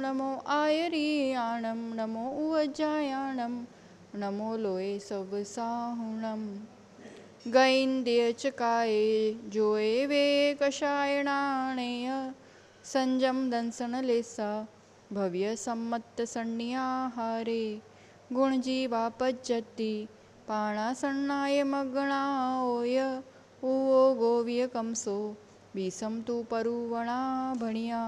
नमो आयरियाणम नमो उवजायाणम नमो लोए सब साहुणम गैंद्य चकाए जोए वे कषायणाणेय संजम दंसन लेसा भव्य सम्मत सन्नियाहारे गुणजीवा पज्जति पाणासन्नाय मगणाओय उवो गोव्य कमसो बीसम तू परुवणा भणिया।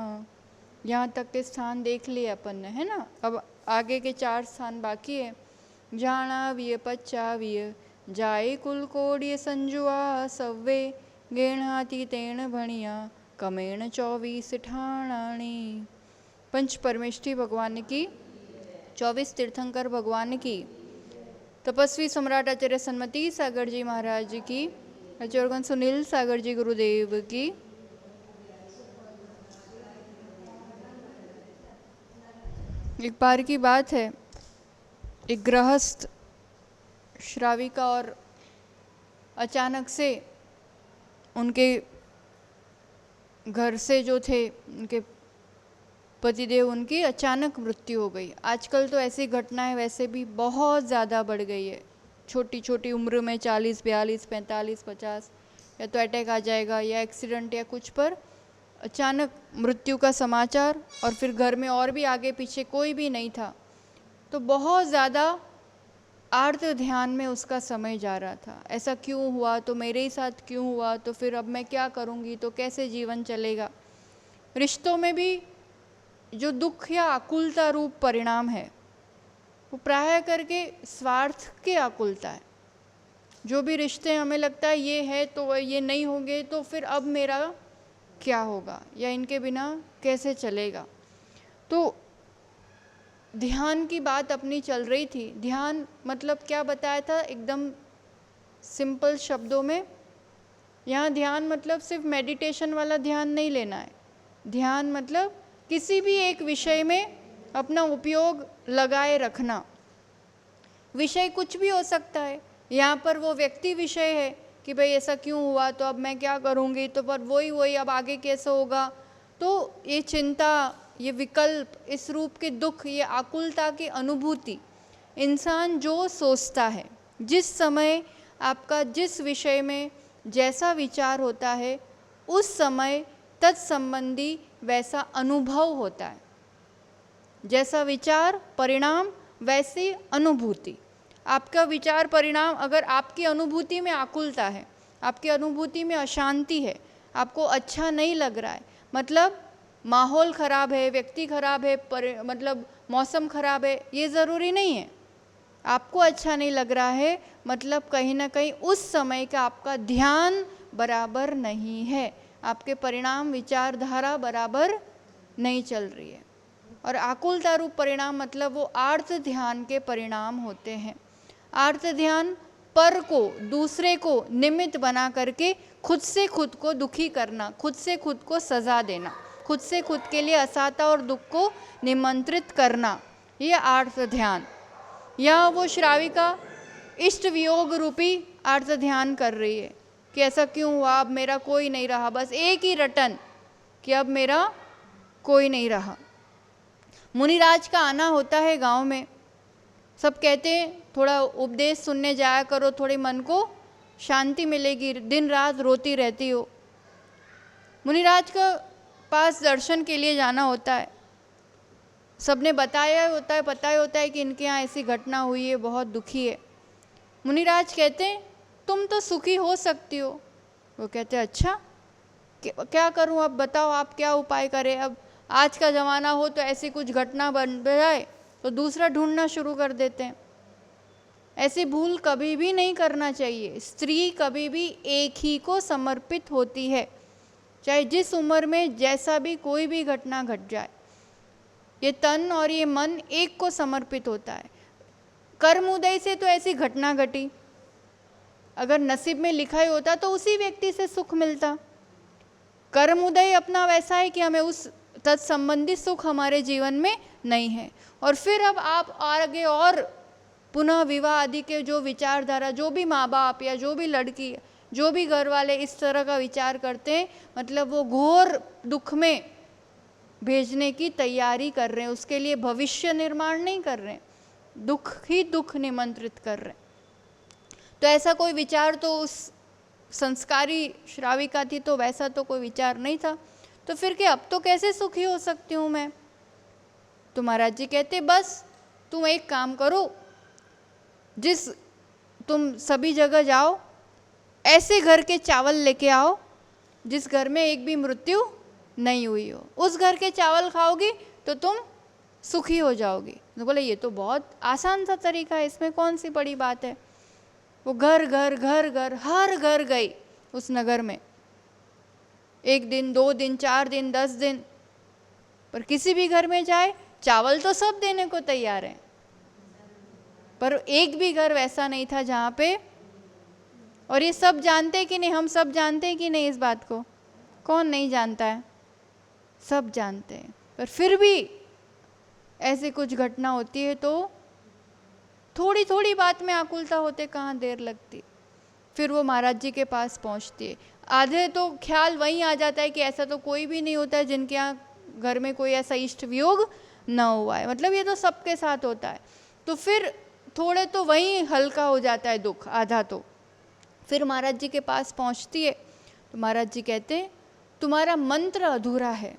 यहाँ तक के स्थान देख लिए अपन ने, है ना। अब आगे के 4 स्थान बाकी है। जाणाविय पच्चाविय जाए कुल कोड्य संजुआ सव्वे गेणाति तेण भणिया कमेण 24 ठाणाणी। पंच परमेष्ठी भगवान की, 24 तीर्थंकर भगवान की, तपस्वी सम्राट आचार्य सन्मति सागर जी महाराज की, आचार्य सुनील सागर जी गुरुदेव की, एक बार की बात है, एक गृहस्थ श्राविका और अचानक से उनके घर से जो थे उनके पतिदेव, उनकी अचानक मृत्यु हो गई। आजकल तो ऐसी घटनाएं वैसे भी बहुत ज़्यादा बढ़ गई है। छोटी छोटी उम्र में 40, 42, 45, 50 या तो अटैक आ जाएगा या एक्सीडेंट या कुछ पर अचानक मृत्यु का समाचार, और फिर घर में और भी आगे पीछे कोई भी नहीं था, तो बहुत ज़्यादा आर्त ध्यान में उसका समय जा रहा था। ऐसा क्यों हुआ, तो मेरे ही साथ क्यों हुआ, तो फिर अब मैं क्या करूँगी, तो कैसे जीवन चलेगा। रिश्तों में भी जो दुख या आकुलता रूप परिणाम है वो प्राय करके स्वार्थ की आकुलता है। जो भी रिश्ते हमें लगता है ये है तो ये नहीं होंगे तो फिर अब मेरा क्या होगा, या इनके बिना कैसे चलेगा। तो ध्यान की बात अपनी चल रही थी। ध्यान मतलब क्या बताया था एकदम सिंपल शब्दों में। यहाँ ध्यान मतलब सिर्फ मेडिटेशन वाला ध्यान नहीं लेना है। ध्यान मतलब किसी भी एक विषय में अपना उपयोग लगाए रखना। विषय कुछ भी हो सकता है। यहाँ पर वो व्यक्ति विषय है कि भाई ऐसा क्यों हुआ, तो अब मैं क्या करूँगी, तो पर वही अब आगे कैसे होगा। तो ये चिंता, ये विकल्प, इस रूप के दुख, ये आकुलता की अनुभूति इंसान जो सोचता है, जिस समय आपका जिस विषय में जैसा विचार होता है उस समय तत्संबंधी वैसा अनुभव होता है। जैसा विचार परिणाम वैसी अनुभूति। आपका विचार परिणाम, अगर आपकी अनुभूति में आकुलता है, आपकी अनुभूति में अशांति है, आपको अच्छा नहीं लग रहा है, मतलब माहौल खराब है, व्यक्ति खराब है, मतलब मौसम खराब है, ये ज़रूरी नहीं है। आपको अच्छा नहीं लग रहा है मतलब कहीं ना कहीं उस समय का आपका ध्यान बराबर नहीं है, आपके परिणाम विचारधारा बराबर नहीं चल रही है। और आकुलता रूप परिणाम मतलब वो आर्त ध्यान के परिणाम होते हैं। आर्त ध्यान पर को, दूसरे को निमित्त बना करके खुद से खुद को दुखी करना, खुद से खुद को सजा देना, खुद से खुद के लिए असाता और दुख को निमंत्रित करना, ये आर्त ध्यान। या वो श्राविका इष्ट वियोग रूपी आर्त ध्यान कर रही है कि ऐसा क्यों हुआ, अब मेरा कोई नहीं रहा, बस एक ही रटन कि अब मेरा कोई नहीं रहा। मुनिराज का आना होता है गांव में। सब कहते हैं थोड़ा उपदेश सुनने जाया करो, थोड़ी मन को शांति मिलेगी, दिन रात रोती रहती हो। मुनिराज का पास दर्शन के लिए जाना होता है। सबने बताया होता है, पता ही होता है कि इनके यहाँ ऐसी घटना हुई है, बहुत दुखी है। मुनिराज कहते हैं तुम तो सुखी हो सकती हो। वो कहते हैं अच्छा क्या करूं, अब बताओ आप क्या उपाय करें। अब आज का ज़माना हो तो ऐसी कुछ घटना बन जाए तो दूसरा ढूंढना शुरू कर देते हैं। ऐसी भूल कभी भी नहीं करना चाहिए। स्त्री कभी भी एक ही को समर्पित होती है, चाहे जिस उम्र में जैसा भी कोई भी घटना घट जाए। ये तन और ये मन एक को समर्पित होता है। कर्म उदय से तो ऐसी घटना घटी, अगर नसीब में लिखा ही होता तो उसी व्यक्ति से सुख मिलता। कर्म उदय अपना वैसा है कि हमें उस तत्संबंधी सुख हमारे जीवन में नहीं है। और फिर अब आप आगे और पुनः विवाह आदि के जो विचारधारा, जो भी माँ बाप या जो भी लड़की, जो भी घर वाले इस तरह का विचार करते हैं, मतलब वो घोर दुख में भेजने की तैयारी कर रहे हैं, उसके लिए भविष्य निर्माण नहीं कर रहे हैं, दुख ही दुख निमंत्रित कर रहे हैं। तो ऐसा कोई विचार तो उस संस्कारी श्राविका थी, तो वैसा तो कोई विचार नहीं था। तो फिर कि अब तो कैसे सुखी हो सकती हूँ मैं? तो महाराज जी कहते बस तुम एक काम करो, तुम सभी जगह जाओ, ऐसे घर के चावल लेके आओ जिस घर में एक भी मृत्यु नहीं हुई हो, उस घर के चावल खाओगी तो तुम सुखी हो जाओगी। तो बोले ये तो बहुत आसान सा तरीका है, इसमें कौन सी बड़ी बात है। वो घर घर घर घर हर घर गई उस नगर में, 1 दिन 2 दिन 4 दिन 10 दिन, पर किसी भी घर में जाए चावल तो सब देने को तैयार हैं, पर एक भी घर वैसा नहीं था जहाँ पे, और ये सब जानते कि नहीं, हम सब जानते हैं कि नहीं इस बात को? कौन नहीं जानता है? सब जानते हैं। पर फिर भी ऐसी कुछ घटना होती है तो थोड़ी थोड़ी बात में आकुलता होते कहाँ देर लगती। फिर वो महाराज जी के पास पहुँचती है। आधे तो ख्याल वहीं आ जाता है कि ऐसा तो कोई भी नहीं होता है जिनके यहाँ घर में कोई ऐसा इष्ट वियोग ना हुआ है, मतलब ये तो सबके साथ होता है। तो फिर थोड़े तो वहीं हल्का हो जाता है दुख, आधा तो। फिर महाराज जी के पास पहुँचती है तो महाराज जी कहते हैं तुम्हारा मंत्र अधूरा है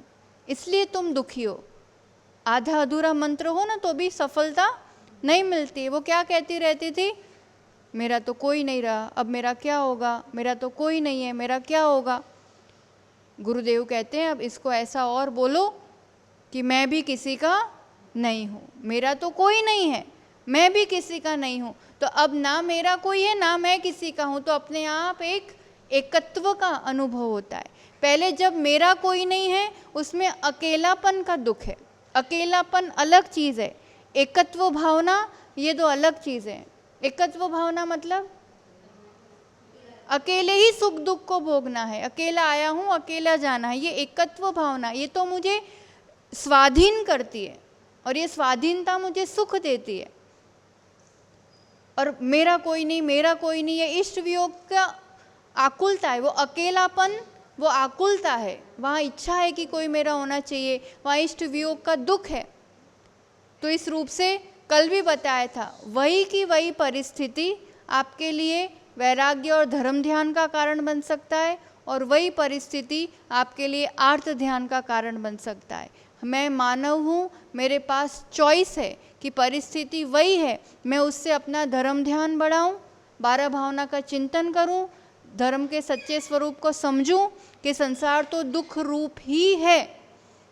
इसलिए तुम दुखी हो। आधा अधूरा मंत्र हो ना तो भी सफलता नहीं मिलती। वो क्या कहती रहती थी, मेरा तो कोई नहीं रहा, अब मेरा क्या होगा, मेरा तो कोई नहीं है, मेरा क्या होगा। गुरुदेव कहते हैं अब इसको ऐसा और बोलो कि मैं भी किसी का नहीं हूँ, मेरा तो कोई नहीं है, मैं भी किसी का नहीं हूँ। तो अब ना मेरा कोई है ना मैं किसी का हूँ, तो अपने आप एक एकत्व का अनुभव होता है। पहले जब मेरा कोई नहीं है उसमें अकेलापन का दुख है। अकेलापन अलग चीज़ है, एकत्व भावना ये दो अलग चीज़ें हैं। एकत्व भावना मतलब अकेले ही सुख दुख को भोगना है, अकेला आया हूँ अकेला जाना है। ये एकत्व भावना ये तो मुझे स्वाधीन करती है और ये स्वाधीनता मुझे सुख देती है। और मेरा कोई नहीं, मेरा कोई नहीं, ये इष्ट वियोग का आकुलता है। वो अकेलापन वो आकुलता है, वहाँ इच्छा है कि कोई मेरा होना चाहिए, वहाँ इष्ट वियोग का दुख है। तो इस रूप से कल भी बताया था, वही की वही परिस्थिति आपके लिए वैराग्य और धर्म ध्यान का कारण बन सकता है और वही परिस्थिति आपके लिए आर्त ध्यान का कारण बन सकता है। मैं मानव हूँ, मेरे पास चॉइस है कि परिस्थिति वही है, मैं उससे अपना धर्म ध्यान बढ़ाऊँ, 12 भावना का चिंतन करूँ, धर्म के सच्चे स्वरूप को समझूं कि संसार तो दुख रूप ही है,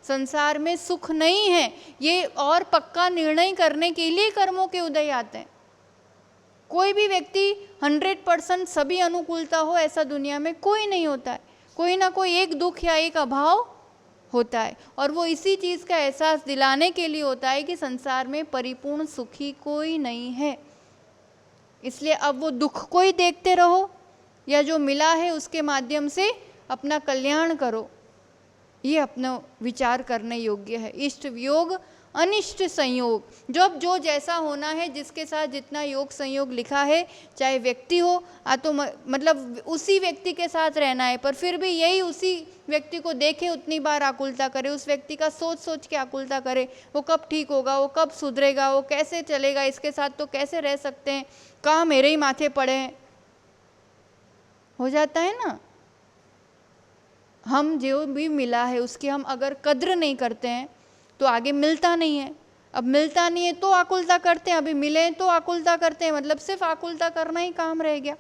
संसार में सुख नहीं है। ये और पक्का निर्णय करने के लिए कर्मों के उदय आते हैं। कोई भी व्यक्ति 100% सभी अनुकूलता हो ऐसा दुनिया में कोई नहीं होता है, कोई ना कोई एक दुख या एक अभाव होता है। और वो इसी चीज़ का एहसास दिलाने के लिए होता है कि संसार में परिपूर्ण सुखी कोई नहीं है। इसलिए अब वो दुख को ही देखते रहो या जो मिला है उसके माध्यम से अपना कल्याण करो, ये अपना विचार करने योग्य है। इष्ट वियोग अनिष्ट संयोग, जब जो जैसा होना है, जिसके साथ जितना योग संयोग लिखा है, चाहे व्यक्ति हो तो मतलब उसी व्यक्ति के साथ रहना है, पर फिर भी यही उसी व्यक्ति को देखे उतनी बार आकुलता करे, उस व्यक्ति का सोच सोच के आकुलता करे, वो कब ठीक होगा, वो कब सुधरेगा, वो कैसे चलेगा, इसके साथ तो कैसे रह सकते हैं, कहाँ मेरे ही माथे पड़े हैं, हो जाता है ना। हम जो भी मिला है उसकी हम अगर कद्र नहीं करते हैं तो आगे मिलता नहीं है। अब मिलता नहीं है तो आकुलता करते हैं, अभी मिले तो आकुलता करते हैं, मतलब सिर्फ आकुलता करना ही काम रह गया।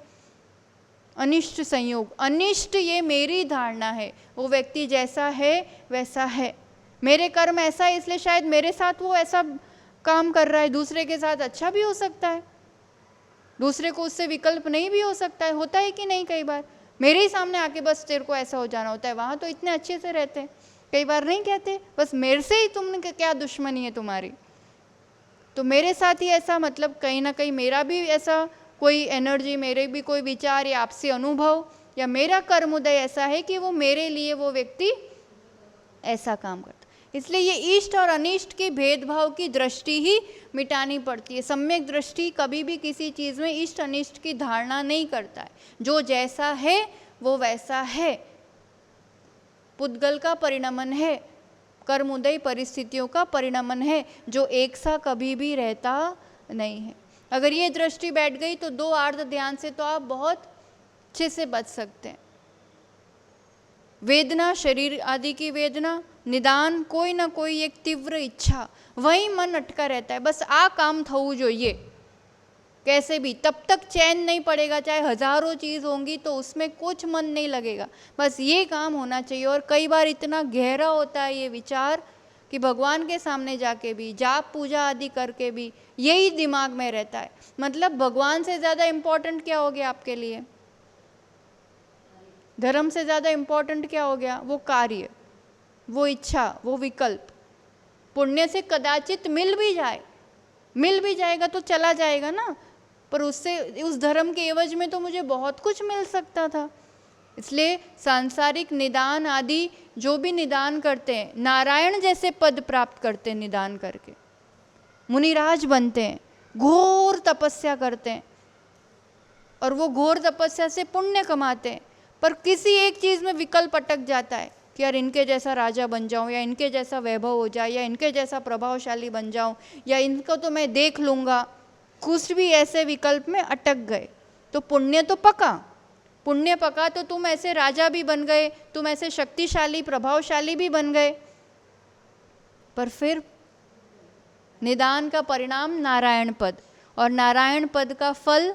अनिष्ट संयोग, अनिष्ट ये मेरी धारणा है, वो व्यक्ति जैसा है वैसा है, मेरे कर्म ऐसा है इसलिए शायद मेरे साथ वो ऐसा काम कर रहा है, दूसरे के साथ अच्छा भी हो सकता है, दूसरे को उससे विकल्प नहीं भी हो सकता है। होता है कि नहीं, कई बार मेरे ही सामने आके बस तेरे को ऐसा हो जाना होता है, वहाँ तो इतने अच्छे से रहते हैं, कई बार नहीं कहते बस मेरे से ही तुमने क्या दुश्मनी है तुम्हारी, तो मेरे साथ ही ऐसा, मतलब कहीं ना कहीं मेरा भी ऐसा कोई एनर्जी, मेरे भी कोई विचार या आपसी अनुभव या मेरा कर्म उदय ऐसा है कि वो मेरे लिए वो व्यक्ति ऐसा काम करता। इसलिए ये इष्ट और अनिष्ट की भेदभाव की दृष्टि ही मिटानी पड़ती है। सम्यक दृष्टि कभी भी किसी चीज़ में इष्ट अनिष्ट की धारणा नहीं करता है, जो जैसा है वो वैसा है, पुद्गल का परिणमन है, कर्मोदय परिस्थितियों का परिणमन है जो एक सा कभी भी रहता नहीं है। अगर ये दृष्टि बैठ गई तो 2 आर्त ध्यान से तो आप बहुत अच्छे से बच सकते हैं। वेदना, शरीर आदि की वेदना, निदान, कोई ना कोई एक तीव्र इच्छा, वही मन अटका रहता है, बस आ काम थવું જોઈએ कैसे भी, तब तक चैन नहीं पड़ेगा, चाहे हजारों चीज़ होंगी तो उसमें कुछ मन नहीं लगेगा, बस ये काम होना चाहिए। और कई बार इतना गहरा होता है ये विचार कि भगवान के सामने जाके भी, जाप पूजा आदि करके भी यही दिमाग में रहता है। मतलब भगवान से ज़्यादा इम्पोर्टेंट क्या हो गया आपके लिए? धर्म से ज़्यादा इम्पोर्टेंट क्या हो गया? वो कार्य, वो इच्छा, वो विकल्प। पुण्य से कदाचित मिल भी जाए, मिल भी जाएगा तो चला जाएगा ना, पर उससे, उस धर्म के एवज में तो मुझे बहुत कुछ मिल सकता था। इसलिए सांसारिक निदान आदि जो भी निदान करते हैं, नारायण जैसे पद प्राप्त करते हैं निदान करके, मुनिराज बनते हैं, घोर तपस्या करते हैं और वो घोर तपस्या से पुण्य कमाते हैं, पर किसी एक चीज़ में विकल्प अटक जाता है कि यार इनके जैसा राजा बन जाऊं, या इनके जैसा वैभव हो जाए, या इनके जैसा प्रभावशाली बन जाऊं, या इनको तो मैं देख लूँगा। कुछ भी ऐसे विकल्प में अटक गए तो पुण्य तो पका, पुण्य पका तो तुम ऐसे राजा भी बन गए, तुम ऐसे शक्तिशाली प्रभावशाली भी बन गए, पर फिर निदान का परिणाम नारायण पद, और नारायण पद का फल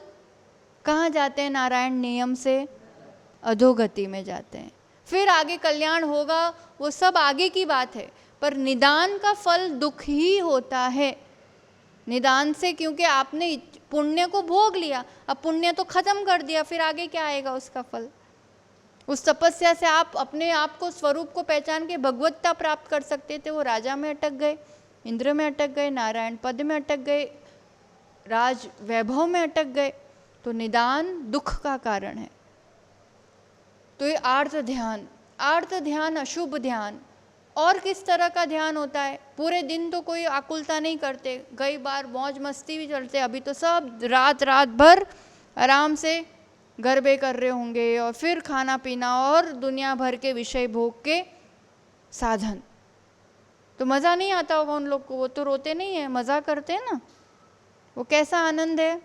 कहाँ जाते हैं? नारायण नियम से अधोगति में जाते हैं। फिर आगे कल्याण होगा, वो सब आगे की बात है, पर निदान का फल दुख ही होता है। निदान से, क्योंकि आपने पुण्य को भोग लिया, अब पुण्य तो खत्म कर दिया, फिर आगे क्या आएगा उसका फल? उस तपस्या से आप अपने आप को, स्वरूप को पहचान के भगवत्ता प्राप्त कर सकते थे, वो राजा में अटक गए, इंद्र में अटक गए, नारायण पद में अटक गए, राज वैभव में अटक गए। तो निदान दुख का कारण है। तो ये आर्त ध्यान, आर्त ध्यान, अशुभ ध्यान। और किस तरह का ध्यान होता है? पूरे दिन तो कोई आकुलता नहीं करते, कई बार मौज मस्ती भी चलते, अभी तो सब रात रात भर आराम से गरबे कर रहे होंगे, और फिर खाना पीना और दुनिया भर के विषय भोग के साधन। तो मज़ा नहीं आता होगा उन लोग को, वो तो रोते नहीं है, मज़ा करते हैं ना। वो कैसा आनंद है?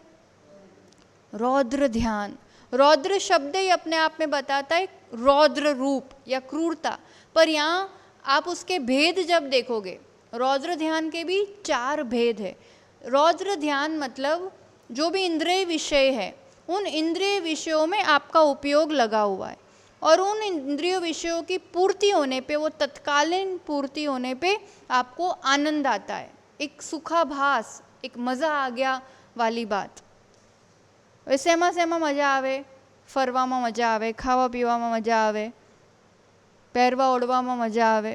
रौद्र ध्यान। रौद्र शब्द ही अपने आप में बताता है रौद्र रूप या क्रूरता, पर यहाँ आप उसके भेद जब देखोगे, रौद्र ध्यान के भी 4 भेद है। रौद्र ध्यान मतलब जो भी इंद्रिय विषय है, उन इंद्रिय विषयों में आपका उपयोग लगा हुआ है, और उन इंद्रिय विषयों की पूर्ति होने पे, वो तत्कालीन पूर्ति होने पे आपको आनंद आता है, एक सुखाभास, एक मज़ा आ गया वाली बात। શેમાં શેમાં મજા આવે? ફરવામાં મજા આવે, ખાવા પીવામાં મજા આવે, પહેરવા ઓઢવામાં મજા આવે,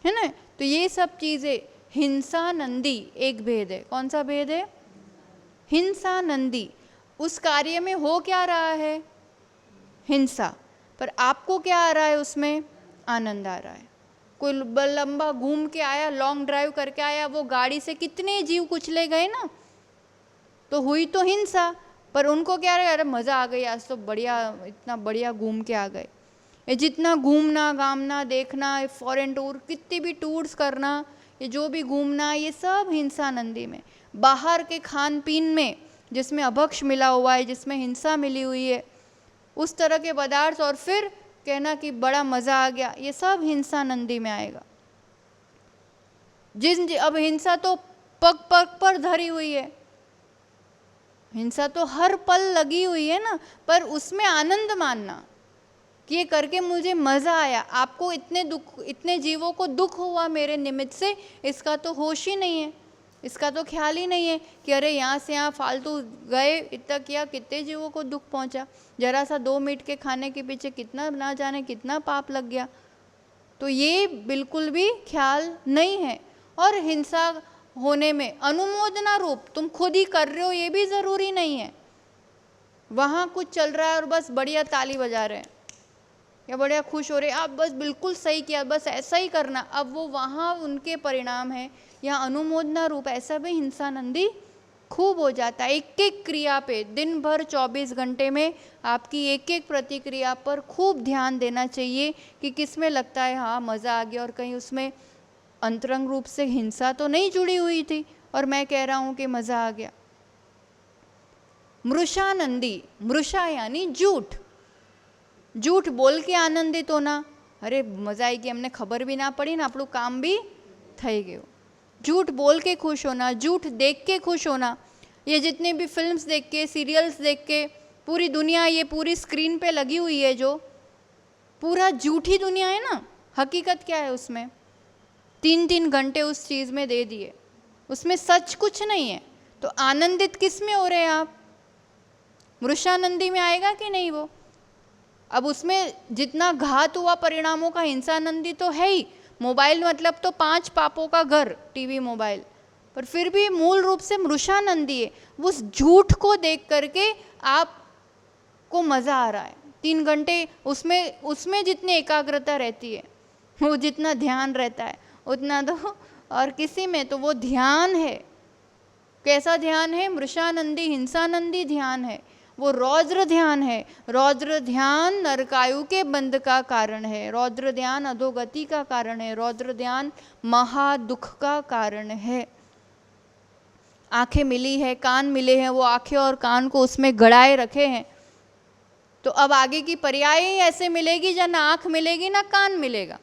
है ना? तो ये सब चीज़ें, हिंसा नंदी एक भेद है। कौन सा भेद है? हिंसा नंदी। उस कार्य में हो क्या रहा है? हिंसा, पर आपको क्या आ रहा है उसमें? आनंद आ रहा है। कोई लंबा घूम के आया, लॉन्ग ड्राइव करके आया, वो गाड़ी से कितने जीव कुचले गए ना, तो हुई तो हिंसा, पर उनको क्या रहा, अरे मज़ा आ गई, आज तो बढ़िया, इतना बढ़िया घूम के आ गए। ये जितना घूमना, गामना, देखना, फॉरेन टूर, कितनी भी टूर्स करना, ये जो भी घूमना, ये सब हिंसा नंदी में। बाहर के खान पीन में जिसमें अभक्ष मिला हुआ है, जिसमें हिंसा मिली हुई है, उस तरह के पदार्थ, और फिर कहना कि बड़ा मज़ा आ गया, ये सब हिंसा नंदी में आएगा। अब हिंसा तो पग पग पर धरी हुई है, हिंसा तो हर पल लगी हुई है ना, पर उसमें आनंद मानना कि ये करके मुझे मज़ा आया। आपको इतने दुख, इतने जीवों को दुख हुआ मेरे निमित्त से, इसका तो होश ही नहीं है, इसका तो ख्याल ही नहीं है कि अरे यहाँ से यहाँ फालतू गए, इतना किया, कितने जीवों को दुख पहुँचा, जरा सा 2 मिनट के खाने के पीछे कितना ना जाने कितना पाप लग गया। तो ये बिल्कुल भी ख्याल नहीं है। और हिंसा होने में अनुमोदना रूप, तुम खुद ही कर रहे हो ये भी ज़रूरी नहीं है। वहाँ कुछ चल रहा है और बस बढ़िया ताली बजा रहे हैं या बढ़िया खुश हो रहे हैं, आप बस बिल्कुल सही किया, बस ऐसा ही करना, अब वो वहाँ उनके परिणाम है। यहाँ अनुमोदना रूप ऐसा भी हिंसा नंदी खूब हो जाता है। एक एक क्रिया पे दिन भर 24 घंटे में आपकी एक एक प्रतिक्रिया पर खूब ध्यान देना चाहिए कि किस में लगता है हाँ मज़ा आ गया, और कहीं उसमें अंतरंग रूप से हिंसा तो नहीं जुड़ी हुई थी, और मैं कह रहा हूं कि मजा आ गया। मृषानंदी, मृषा यानी झूठ, झूठ बोल के आनंदित होना। अरे मजा आई कि हमने खबर भी ना पड़ी ने આપણું કામ भी થઈ ગયું। झूठ बोल के खुश होना, झूठ देख के खुश होना। ये जितने भी फिल्म्स देख के, सीरियल्स देख के, पूरी दुनिया ये पूरी स्क्रीन पे लगी हुई है, जो पूरा झूठी दुनिया है ना, हकीकत क्या है उसमें? 3-3 घंटे उस चीज़ में दे दिए, उसमें सच कुछ नहीं है। तो आनंदित किस में हो रहे हैं आप? मृषानंदी में आएगा कि नहीं वो? अब उसमें जितना घात हुआ परिणामों का, हिंसानंदी तो है ही। मोबाइल मतलब तो 5 पापों का घर, टीवी मोबाइल, पर फिर भी मूल रूप से मृषानंदी है। उस झूठ को देख करके आपको मज़ा आ रहा है। 3 घंटे उसमें जितनी एकाग्रता रहती है, वो जितना ध्यान रहता है, उतना तो और किसी में, तो वो ध्यान है। कैसा ध्यान है? मृषानंदी हिंसानंदी ध्यान है, वो रौद्र ध्यान है। रौद्र ध्यान नरकायु के बंध का कारण है, रौद्र ध्यान अधोगति का कारण है, रौद्र ध्यान महादुख का कारण है। आंखें मिली है, कान मिले हैं, वो आंखें और कान को उसमें गड़ाए रखे हैं। तो अब आगे की पर्याय ही ऐसे मिलेगी, जब ना आंख मिलेगी ना कान मिलेगा।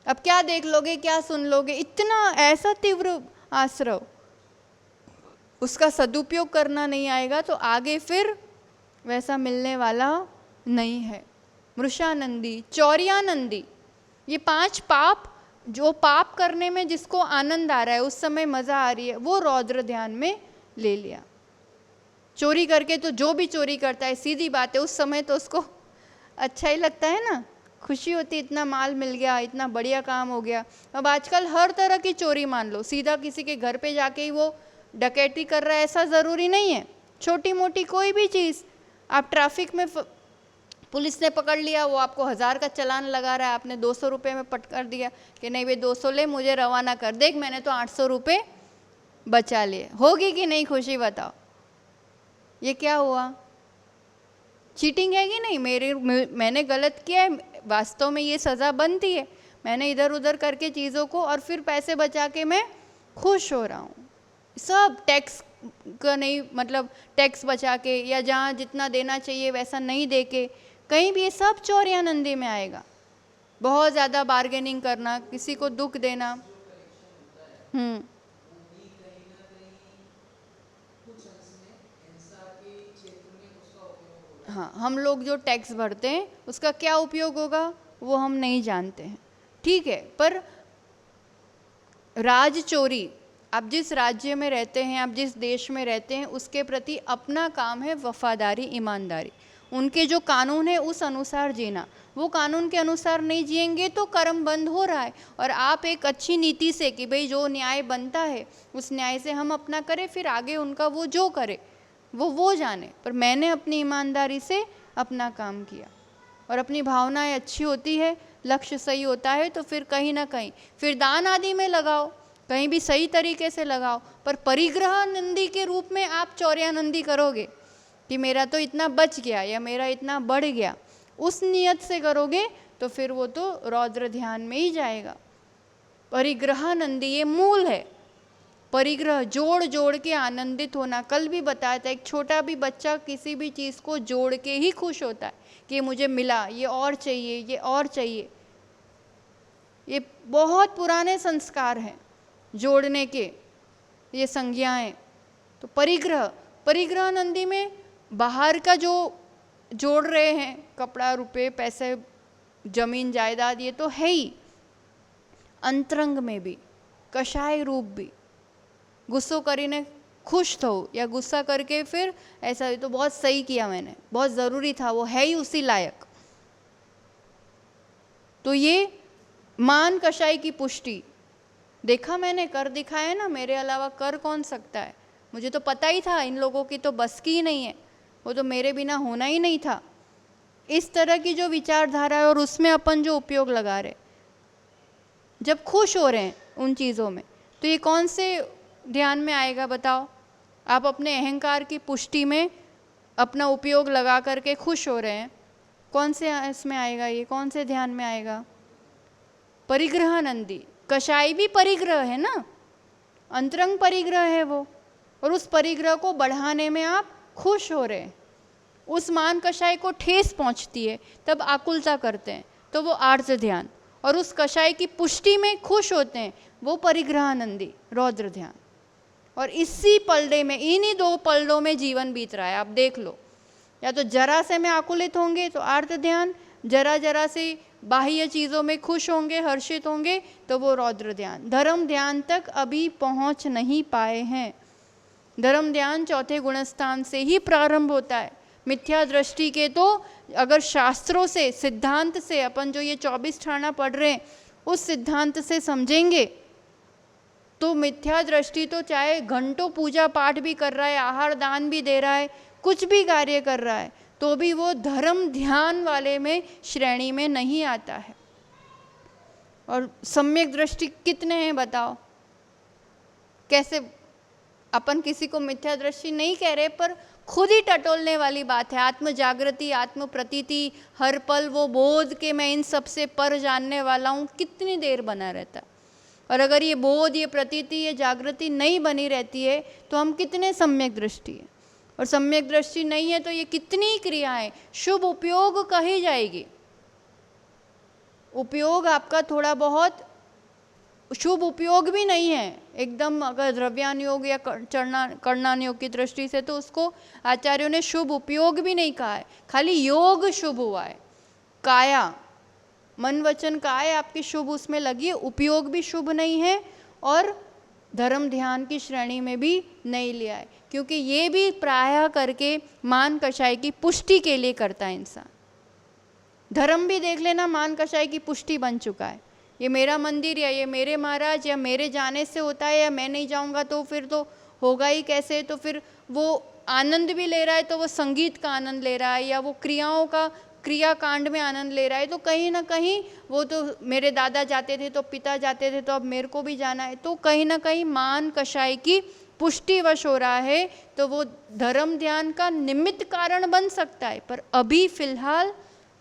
अब क्या देख लोगे, क्या सुन लोगे? इतना ऐसा तीव्र आश्रव, उसका सदुपयोग करना नहीं आएगा तो आगे फिर वैसा मिलने वाला नहीं है। मृषानंदी, चौर्यानंदी, ये 5 पाप, जो पाप करने में जिसको आनंद आ रहा है, उस समय मज़ा आ रही है, वो रौद्र ध्यान में ले लिया। चोरी करके तो जो भी चोरी करता है, सीधी बात है, उस समय तो उसको अच्छा ही लगता है ना, खुशी होती, इतना माल मिल गया, इतना बढ़िया काम हो गया। अब आजकल हर तरह की चोरी मान लो, सीधा किसी के घर पे जाके ही वो डकैती कर रहा है, ऐसा ज़रूरी नहीं है। छोटी मोटी कोई भी चीज़, आप ट्रैफिक में पुलिस ने पकड़ लिया, वो आपको 1000 का चालान लगा रहा है, आपने 200 रुपये में पटकर दिया कि नहीं भाई 200 ले, मुझे रवाना कर, देख मैंने तो 800 रुपये बचा लिए। होगी कि नहीं खुशी बताओ? ये क्या हुआ? चीटिंग है कि नहीं? मैंने गलत किया है, वास्तव में ये सज़ा बनती है। मैंने इधर उधर करके चीज़ों को, और फिर पैसे बचा के मैं खुश हो रहा हूँ। सब टैक्स का नहीं, मतलब टैक्स बचा के, या जहाँ जितना देना चाहिए वैसा नहीं दे के, कहीं भी ये सब चौर्यानंदी में आएगा। बहुत ज़्यादा बार्गेनिंग करना, किसी को दुख देना। हाँ, हम लोग जो टैक्स भरते हैं उसका क्या उपयोग होगा वो हम नहीं जानते हैं, ठीक है। पर राज चोरी, आप जिस राज्य में रहते हैं, आप जिस देश में रहते हैं, उसके प्रति अपना काम है वफादारी, ईमानदारी। उनके जो कानून है उस अनुसार जीना। वो कानून के अनुसार नहीं जिएंगे तो कर्म बंद हो रहा है। और आप एक अच्छी नीति से कि भाई जो न्याय बनता है उस न्याय से हम अपना करें, फिर आगे उनका वो जो करे वो जाने। पर मैंने अपनी ईमानदारी से अपना काम किया और अपनी भावनाएं अच्छी होती है, लक्ष्य सही होता है, तो फिर कहीं ना कहीं फिर दान आदि में लगाओ, कहीं भी सही तरीके से लगाओ। पर परिग्रहानंदी के रूप में आप चौर्यानंदी करोगे कि मेरा तो इतना बच गया या मेरा इतना बढ़ गया, उस नियत से करोगे तो फिर वो तो रौद्र ध्यान में ही जाएगा। परिग्रहानंदी ये मूल है। परिग्रह, जोड़ जोड़ के आनंदित होना। कल भी बताया था, एक छोटा भी बच्चा किसी भी चीज़ को जोड़ के ही खुश होता है कि मुझे मिला, ये और चाहिए, ये और चाहिए। ये बहुत पुराने संस्कार हैं जोड़ने के, ये संज्ञाएं। तो परिग्रह, परिग्रहानंदी में बाहर का जो जोड़ रहे हैं, कपड़ा, रुपए, पैसे, जमीन जायदाद, ये तो है ही। अंतरंग में भी, कषाय रूप भी, गुस्सो કરીને खुश थो या गुस्सा करके फिर ऐसा तो बहुत सही किया मैंने, बहुत ज़रूरी था, वो है ही उसी लायक। तो ये मान कषाय की पुष्टि, देखा मैंने, कर दिखाया ना, मेरे अलावा कर कौन सकता है। मुझे तो पता ही था इन लोगों की तो बस की ही नहीं है, वो तो मेरे बिना होना ही नहीं था। इस तरह की जो विचारधारा है और उसमें अपन जो उपयोग लगा रहे, जब खुश हो रहे हैं उन चीज़ों में, तो ये कौन से ध्यान में आएगा बताओ? आप अपने अहंकार की पुष्टि में अपना उपयोग लगा करके खुश हो रहे हैं, कौन से इसमें आएगा? ये कौन से ध्यान में आएगा? परिग्रहानंदी। कषाय भी परिग्रह है ना, अंतरंग परिग्रह है वो, और उस परिग्रह को बढ़ाने में आप खुश हो रहे हैं। उस मान कषाय को ठेस पहुंचती है तब आकुलता करते हैं, तो वो आर्द्र ध्यान, और उस कषाय की पुष्टि में खुश होते हैं, वो परिग्रहानंदी रौद्र ध्यान। और इसी पलड़े में, इन्हीं दो पलड़ों में जीवन बीत रहा है। आप देख लो, या तो जरा से में आकुलित होंगे तो आर्द्र ध्यान, जरा जरा से बाह्य चीज़ों में खुश होंगे, हर्षित होंगे, तो वो रौद्र ध्यान। धर्म ध्यान तक अभी पहुंच नहीं पाए हैं। धर्म ध्यान चौथे गुणस्थान से ही प्रारंभ होता है। मिथ्या दृष्टि के तो अगर शास्त्रों से, सिद्धांत से, अपन जो ये 24 ठाणा पढ़ रहे हैं उस सिद्धांत से समझेंगे तो मिथ्या दृष्टि तो चाहे घंटों पूजा पाठ भी कर रहा है, आहार दान भी दे रहा है, कुछ भी कार्य कर रहा है, तो भी वो धर्म ध्यान वाले में श्रेणी में नहीं आता है। और सम्यक दृष्टि कितने हैं बताओ? कैसे अपन किसी को मिथ्या दृष्टि नहीं कह रहे, पर खुद ही टटोलने वाली बात है। आत्म जागृति, आत्म प्रतीति, हर पल वो बोध के मैं इन सबसे पर जानने वाला हूँ, कितनी देर बना रहता। और अगर ये बोध, ये प्रतीति, ये जागृति नहीं बनी रहती है तो हम कितने सम्यक दृष्टि है। और सम्यक दृष्टि नहीं है तो ये कितनी क्रियाएं शुभ उपयोग कही जाएगी। उपयोग आपका थोड़ा बहुत शुभ उपयोग भी नहीं है एकदम, अगर द्रव्यान योग या कर्णान योग की दृष्टि से, तो उसको आचार्यों ने शुभ उपयोग भी नहीं कहा है, खाली योग शुभ हुआ है। काया, मन वचन काय आपकी शुभ उसमें लगी है, उपयोग भी शुभ नहीं है और धर्म ध्यान की श्रेणी में भी नहीं लिया है, क्योंकि ये भी प्रायः करके मान कषाय की पुष्टि के लिए करता है इंसान। धर्म भी देख लेना मान कषाय की पुष्टि बन चुका है। ये मेरा मंदिर या ये मेरे महाराज या मेरे जाने से होता है, या मैं नहीं जाऊंगा तो फिर तो होगा ही कैसे। तो फिर वो आनंद भी ले रहा है तो वो संगीत का आनंद ले रहा है, या वो क्रियाओं का, क्रिया कांड में आनंद ले रहा है, तो कहीं ना कहीं वो तो मेरे दादा जाते थे तो पिता जाते थे तो अब मेरे को भी जाना है, तो कहीं ना कहीं मान कषाय की पुष्टिवश हो रहा है। तो वो धर्म ध्यान का निमित्त कारण बन सकता है, पर अभी फिलहाल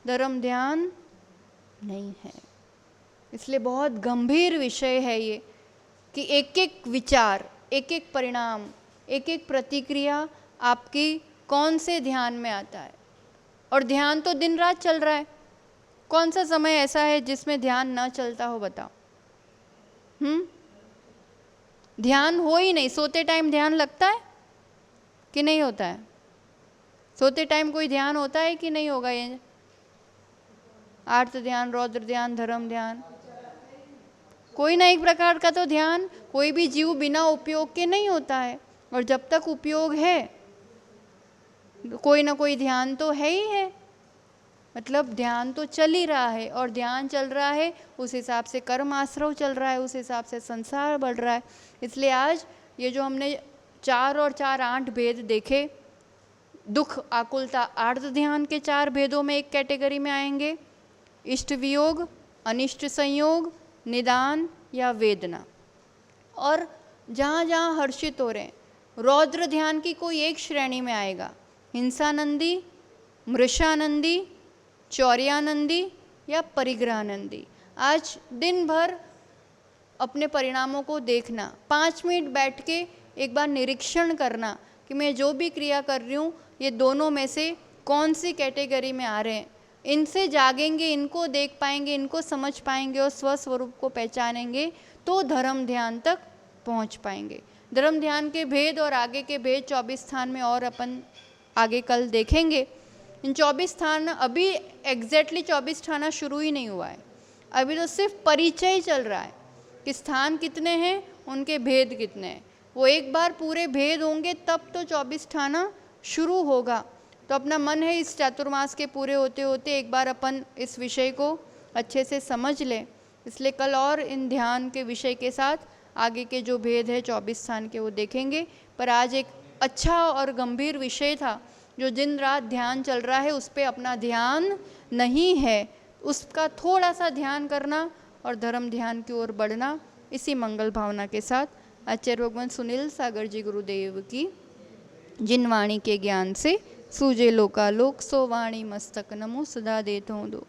धर्म ध्यान नहीं है। इसलिए बहुत गंभीर विषय है ये, कि एक एक विचार, एक एक परिणाम, एक एक प्रतिक्रिया आपकी कौन से ध्यान में आता है। और ध्यान तो दिन रात चल रहा है, कौन सा समय ऐसा है जिसमें ध्यान ना चलता हो बताओ? ध्यान हो ही नहीं। सोते टाइम ध्यान लगता है कि नहीं होता है? सोते टाइम कोई ध्यान होता है कि नहीं होगा? ये आर्त ध्यान, रौद्र ध्यान, धर्म ध्यान, कोई ना एक प्रकार का तो ध्यान कोई भी जीव बिना उपयोग के नहीं होता है। और जब तक उपयोग है कोई ना कोई ध्यान तो है ही है, मतलब ध्यान तो चल ही रहा है। और ध्यान चल रहा है उस हिसाब से कर्म आश्रव चल रहा है, उस हिसाब से संसार बढ़ रहा है। इसलिए आज ये जो हमने 4 और 4 8 भेद देखे, दुख, आकुलता, आर्द्र ध्यान के 4 भेदों में एक कैटेगरी में आएंगे, इष्ट वियोग, अनिष्ट संयोग, निदान या वेदना। और जहाँ जहाँ हर्षित हो रहे हैं, रौद्र ध्यान की कोई एक श्रेणी में आएगा, हिंसानंदी, मृषानंदी, चौर्यानंदी या परिग्रहानंदी। आज दिन भर अपने परिणामों को देखना, 5 मिनट बैठ के एक बार निरीक्षण करना कि मैं जो भी क्रिया कर रही हूँ ये दोनों में से कौन सी कैटेगरी में आ रहे हैं। इनसे जागेंगे, इनको देख पाएंगे, इनको समझ पाएंगे और स्वस्वरूप को पहचानेंगे तो धर्म ध्यान तक पहुँच पाएंगे। धर्म ध्यान के भेद और आगे के भेद 24 स्थान में और अपन आगे कल देखेंगे। इन 24 स्थान अभी एग्जैक्टली 24 ठाना शुरू ही नहीं हुआ है, अभी तो सिर्फ परिचय चल रहा है कि स्थान कितने हैं, उनके भेद कितने हैं। वो एक बार पूरे भेद होंगे तब तो 24 ठाना शुरू होगा। तो अपना मन है इस चातुर्मास के पूरे होते होते एक बार अपन इस विषय को अच्छे से समझ लें। इसलिए कल और इन ध्यान के विषय के साथ आगे के जो भेद है 24 स्थान के वो देखेंगे। पर आज एक अच्छा और गंभीर विषय था, जो दिन रात ध्यान चल रहा है उस पर अपना ध्यान नहीं है, उसका थोड़ा सा ध्यान करना और धर्म ध्यान की ओर बढ़ना। इसी मंगल भावना के साथ आचार्य भगवान सुनील सागर जी गुरुदेव की, जिन वाणी के ज्ञान से सूझे लोकालोक, सो वाणी मस्तक नमो सदा देत हूँ दो।